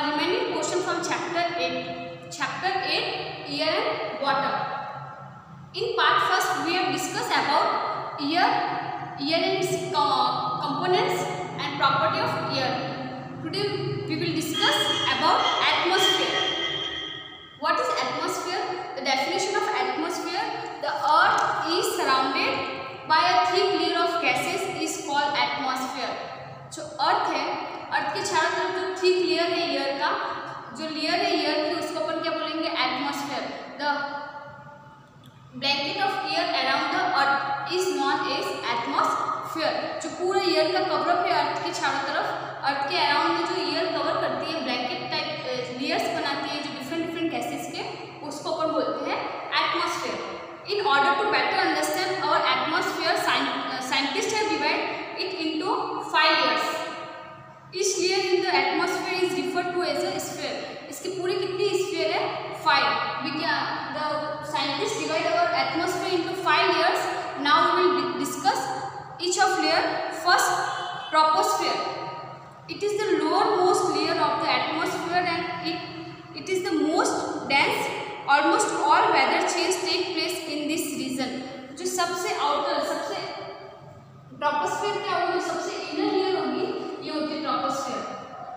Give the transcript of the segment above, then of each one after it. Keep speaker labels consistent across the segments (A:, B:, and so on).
A: remaining portion from chapter 8. Chapter 8, air and water. In part first, we have discussed about air and its components and property of air. Today we will discuss about atmosphere. What is atmosphere? The definition of atmosphere: the earth is surrounded by a thick layer of gases is called atmosphere. जो अर्थ है, अर्थ के चारों तरफ जो thick layer है air का, जो layer है एयर की, उसको अपन क्या बोलेंगे? Atmosphere. The blanket of air around the earth is known as atmosphere. जो पूरा एयर का कवरअप है अर्थ के चारों तरफ, अर्थ के अराउंड में जो एयर कवर करती है, ब्लैंकेट टाइप लेयर्स बनाती है जो डिफरेंट गैसेस के, उसको अपन बोलते हैं atmosphere. In order to better understand our atmosphere, scientist have divide it into 5 layers. Each layer in the atmosphere is referred to as a sphere. इसकी पूरी कितनी स्फीयर है? 5. The scientists divide our atmosphere into 5 layers. Now we will discuss each of layer. First, troposphere. It is the lowermost layer of the atmosphere and it is the most dense. Almost all weather change take place in this region. जो सबसे outer, सबसे troposphere क्या होगी? जो सबसे inner layer होगी ये होती है ट्रोपोस्फेयर.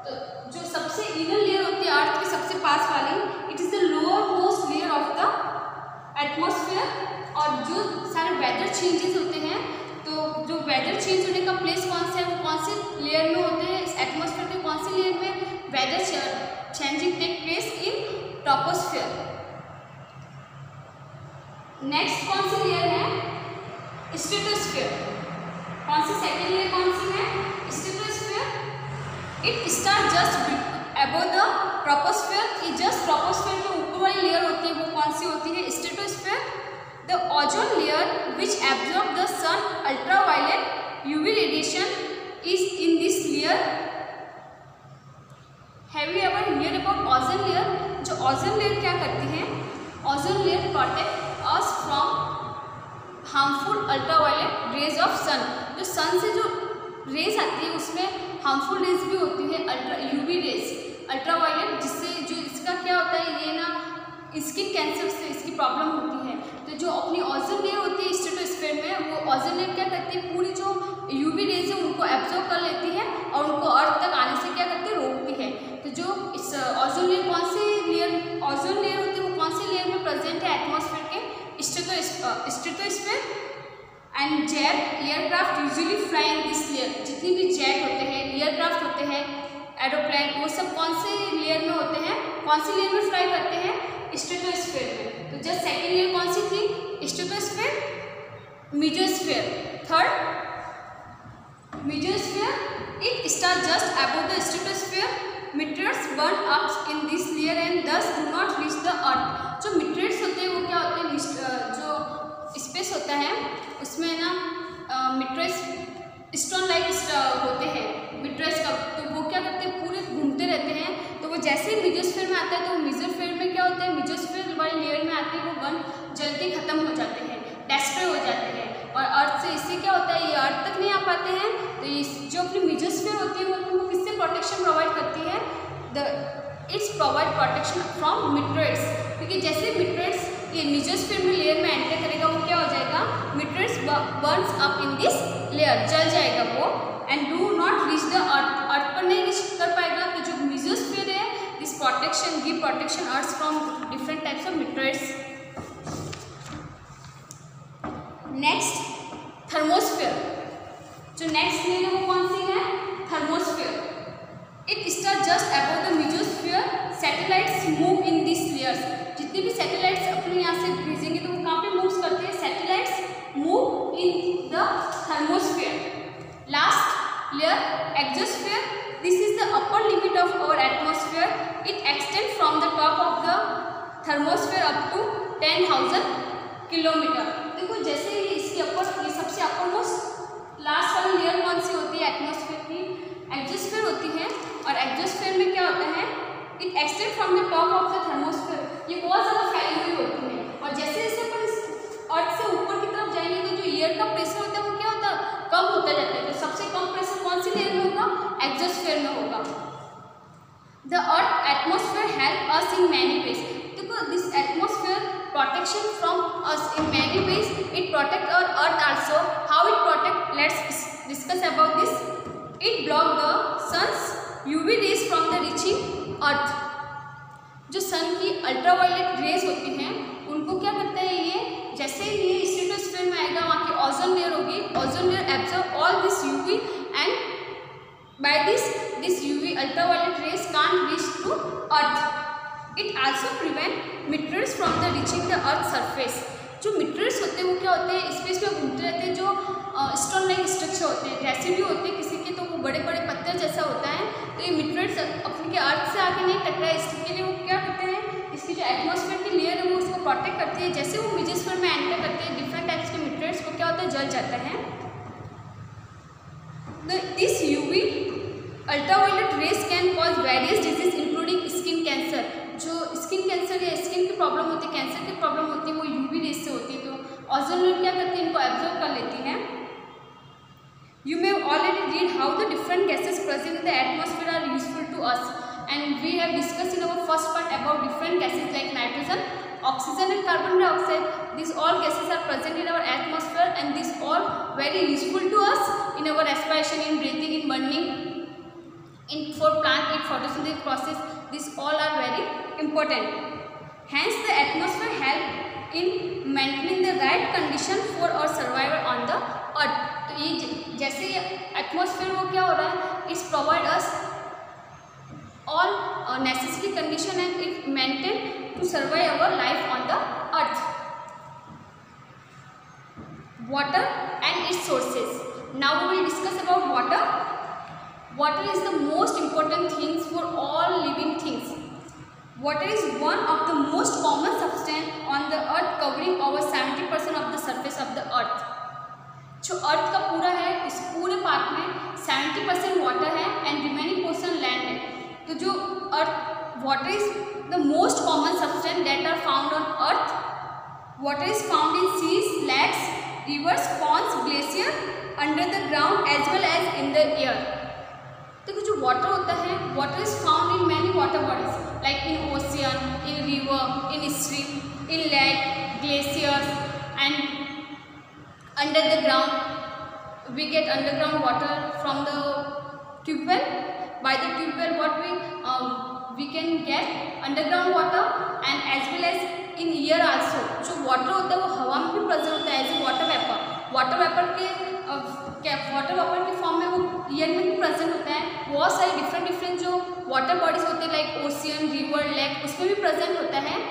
A: तो जो सबसे इनर लेयर होती है अर्थ के सबसे पास वाली, it is the lower most layer of the atmosphere. और जो सारे वेदर चेंजेस होते हैं, तो जो वेदर चेंज होने का प्लेस कौन सा है, वो कौन से लेयर में होते हैं? इस एटमॉस्फेयर के कौन से लेयर में वेदर चेंजिंग टेक प्लेस? इन ट्रोपोस्फेयर. नेक्स्ट कौन सी लेयर है? स्ट्रेटोस्फेयर. कौन सी सेकेंड लेयर कौन सी है? Stratosphere. It start just above the troposphere. Just troposphere के ऊपर वाली लेयर होती है, वो कौन सी होती है? Stratosphere. The ozone layer which absorb the sun ultraviolet UV radiation is in this layer. Have you ever hear about ozone layer? जो ओजोन लेयर क्या करती है? Ozone layer protect us from harmful ultraviolet rays of sun. जो sun से जो raise आती है उसमें हार्मफुल रेज भी होती है, यूवी रेज, अल्ट्रावायलेट, जिससे जो इसका क्या होता है, ये ना स्किन कैंसर से इसकी प्रॉब्लम होती है. तो जो अपनी ओजोन लेयर होती है स्ट्रेटोस्फेयर में, वो ओजोन लेयर क्या करती है? पूरी जो यूवी रेज है उनको एब्जॉर्ब कर लेती है और उनको अर्थ तक आने से क्या करती है? रोकती है. तो जो इस ओजोन लेयर कौन सी लेयर ओजोन लेयर होती है, वो कौन सी लेयर में प्रेजेंट है एटमॉस्फेयर के? Stratosphere. And jet aircraft usually fly in this layer. जितनी भी जेट होते हैं, एयरक्राफ्ट होते हैं, एरोप्लेन, वो सब कौन से लेयर में होते हैं? कौन सी लेयर में फ्लाई करते हैं? स्ट्रेटोस्फेयर में. तो जस्ट सेकेंड लेयर कौन सी थी? Stratosphere. Mesosphere. Third, mesosphere. It start just above the stratosphere. Meteors burn up in this layer and thus do not reach the earth. जो मीटर्स होते हैं वो क्या होते हैं? जो स्पेस होता है उसमें ना मीटर्स स्टोन लाइक होते हैं मीटर्स का. तो वो क्या करते हैं? पूरे घूमते रहते हैं. तो वो जैसे ही मेसोस्फेयर में आता है, तो मेसोस्फेयर में क्या होता है? मेसोस्फेयर वाली लेयर में आते हैं वो बर्न जल्दी खत्म हो जाते हैं, डिस्ट्रॉय हो जाते हैं, और अर्थ से इससे क्या होता है? ये अर्थ तक नहीं आ पाते हैं. तो इस जो अपनी मेसोस्फेयर होती है वो उनको किससे प्रोटेक्शन प्रोवाइड करती है? It's provide protection from meteors. क्योंकि जैसे मीटर्स ये मेसोस्फेयर में लेयर में एंटर करेगा, वो क्या हो जाएगा? Meteors burns up in this layer, जल जाएगा वो, and do not reach the earth. Earth पर नहीं रीच कर पाएगा. तो जो मेसोस्फेयर है, this protection give protection earth from different types of meteors. Next, thermosphere. जो नेक्स्ट लेयर है वो कौन सी है? Thermosphere. It start just above the mesosphere. Satellites move in this layers. जितनी भी सैटेलाइट्स अपने यहाँ से भेजेंगे तो वो कहाँ पे मूव करते हैं? Satellites move in the thermosphere. Last layer, exosphere. This is the upper limit of our atmosphere. It extend from the top of the thermosphere up to 10,000 kilometer. देखो जैसे ही इसकी अपर, ये सबसे अपर मोस्ट लास्ट वाली layer कौन सी होती है एटमॉस्फेयर की? एक्सोस्फेयर होती है. और एक्सोस्फेयर में क्या होता है? It extend from the top of the thermosphere. ये बहुत ज़्यादा फैली हुई होती है, और जैसे जैसे अपन अर्थ से ऊपर की तरफ जाएंगे तो जो एयर का प्रेशर होता है वो क्या होता है? कम होता जाता है. तो सबसे कम प्रेशर कौन सी लेयर में होगा? एक्सोस्फेयर में होगा. The earth atmosphere help us in many ways. देखो this atmosphere protection from us in many ways, it protect our earth also. How it protect, let's discuss about this. It block the sun's UV rays from the reaching earth. जो sun की ultraviolet rays होती हैं उनको क्या करता है ये, जैसे ये स्ट्रेटोस्फीयर में आएगा वहाँ की ओजोन लेयर होगी, ozone layer absorb all this UV and by this UV ultraviolet rays can't reach to earth. It also prevent meteors from the reaching the earth surface. जो meteors होते हैं वो क्या होते हैं, स्पेस में घूमते रहते हैं, जो स्टोन लाइक स्ट्रक्चर होते हैं, रेसिड्यू होते हैं किसी के, तो वो बड़े बड़े पत्थर जैसा होता है। तो ये meteors अपने के अर्थ से आगे नहीं टकराए, इसके लिए वो क्या करते हैं, इसकी जो एटमॉस्फेयर की लेयर है वो उसको प्रोटेक्ट करती है। जैसे वो मेसोस्फीयर में एंटर करते हैं डिफरेंट टाइप्स के meteors, वो क्या होता है, जल जाता है। This UV ultraviolet rays can cause various disease including skin cancer। जो स्किन कैंसर या स्किन की प्रॉब्लम होती है, कैंसर की प्रॉब्लम होती है, वो यूवी रेज से होती है। तो ओजोन लेयर क्या करती है, इनको एब्जॉर्ब कर लेती है। You may already read how the different gases present in the atmosphere are useful to us, and we have discussed in our first part about different gases like nitrogen, oxygen and carbon dioxide. These all gases are present in our atmosphere and these all very useful to us in our respiration, in breathing, in burning, in for plant in photosynthetic process. These all are very important. Hence the atmosphere help in maintaining the right condition for our survival on the earth. तो ये जैसे atmosphere वो क्या हो रहा है, it's provide us all necessary condition and it maintain to survive our life on the earth. Water and its sources. Now we will discuss about water. Water is the most important things for all living things. Water is one of the most common substance on the earth, covering over 70% of the surface of the earth. जो अर्थ का पूरा है, इस पूरे part में 70% water है and remaining portion land है। तो जो earth, water is the most common substance that are found on earth. Water is found in seas, lakes, rivers, ponds, glacier, under the ground as well as in the air. देखो जो water होता है, water is found in many water bodies like in ocean, in river, in stream, in lake, glaciers and under the ground. We get underground water from the tube well. By the tube well what we can get underground water and as well as in air also. जो water होता है वो हवा में भी present होता है as a water vapour. Water vapour के वाटर वेपर के फॉर्म में वो एयर में भी प्रेजेंट होता है। बहुत सारे डिफरेंट जो वाटर बॉडीज होते हैं लाइक ओशियन, रिवर, लेक, उसमें भी प्रेजेंट होता है।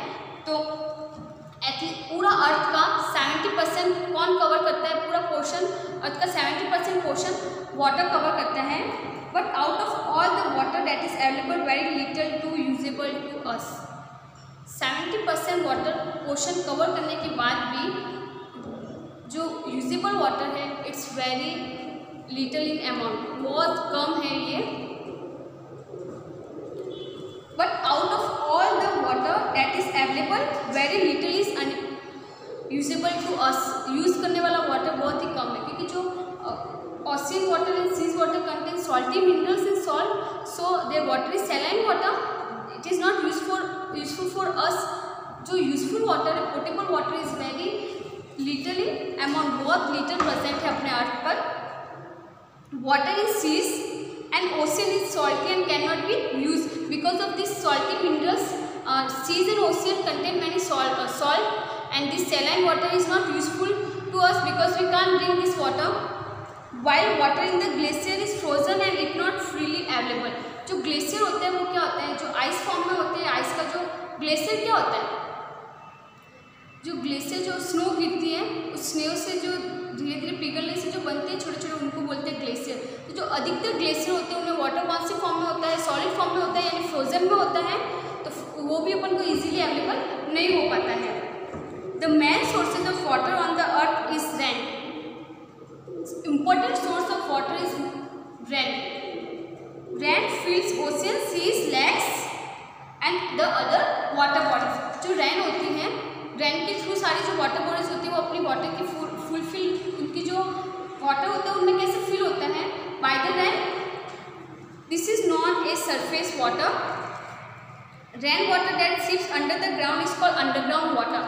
A: तो पूरा अर्थ का 70% कौन कवर करता है, पूरा पोर्शन अर्थ का 70% पोर्शन वाटर कवर करता है। But out of all the water that is available very little to usable to us. 70% water portion cover करने के बाद भी जो यूजेबल वाटर है it's very little in amount, बहुत कम है ये। But out of all the water that is available very little is usable to us. Use करने वाला वाटर बहुत ही कम है क्योंकि जो ocean water and seas water contain salty minerals in salt, so there water is saline water, it is not useful for us. जो useful water है, potable water is very little in amount, बहुत little present है अपने earth पर। Water in seas and ocean is salty and cannot be used because of this salty minerals. Seas and ocean contain many salt and this saline water is not useful to us because we can't drink this water. While water in the glacier is frozen and it not freely available. जो glacier होते हैं वो क्या होते हैं, जो ice form में होते हैं, आइस का जो ग्लेशियर क्या होता है, जो ग्लेशियर जो स्नो गिरती है उस स्नो से जो धीरे धीरे पिघलने से जो बनते हैं छोटे छोटे, उनको बोलते हैं ग्लेशियर। तो जो अधिकतर ग्लेशियर होते हैं उनमें वाटर कौन सी फॉर्म में होता है, सॉलिड फॉर्म में होता है यानी फ्रोजन में होता है, तो वो भी अपन को इजीली अवेलेबल नहीं हो पाता है। The main sources of water on the earth is rain. Important source of water is rain. Rain fills ocean, seas, lakes and the other water bodies. जो रेन होती हैं, रेन के थ्रू सारी जो वाटर बॉडीज होती है वो अपनी वाटर की फुलफिल, उनकी जो वाटर होता है उनमें कैसे फिल होता है by the rain. This is non a surface water rain water that sits under the ground is called underground water.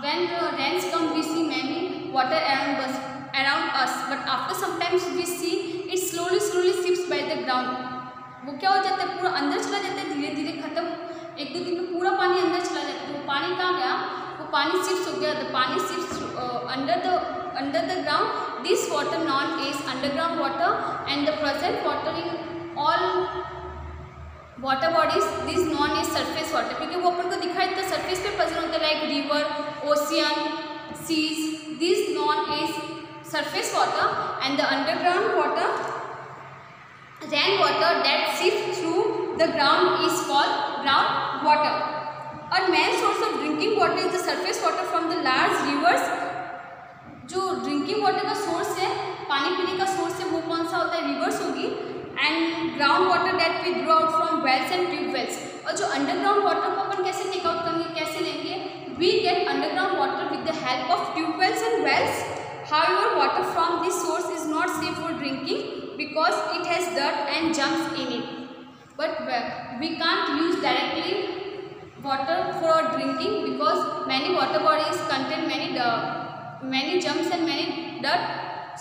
A: When rains come, we see many water around us, but after sometimes we see it slowly slips by the ground. वो क्या हो जाता है, पूरा अंदर चला जाता है, धीरे धीरे खत्म, 1-2 दिन में पूरा पानी अंदर चला जाता है. वो पानी कहाँ गया? वो पानी सिप्स हो गया. The पानी sips under the ground. This water known as underground water, and the present water in all water bodies, this known as surface water, क्योंकि वो अपन को दिखाई देता है सरफेस पे प्रेजेंट होता है, like river, ocean, seas. This known as surface water, and the underground water, rain water that seeps through the ground is called ground water. Our main source of drinking water is the surface water from the large rivers. जो drinking water का source है, पानी पीने का source है, वो कौन सा होता है? रिवर्स होगी. And ground water that we draw out from wells and tubewells. और जो अंडरग्राउंड वाटर को अपन कैसे टेक आउट करेंगे, कैसे लेंगे? We get underground water with the help of tubewells and wells. However water from this source is not safe for drinking because it has dirt and germs in it. But we can't use directly water for drinking because many water bodies contain many germs and many dirt,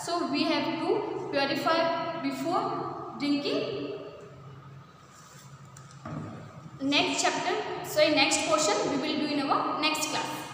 A: so we have to purify before drinking. Next portion we will do in our next class.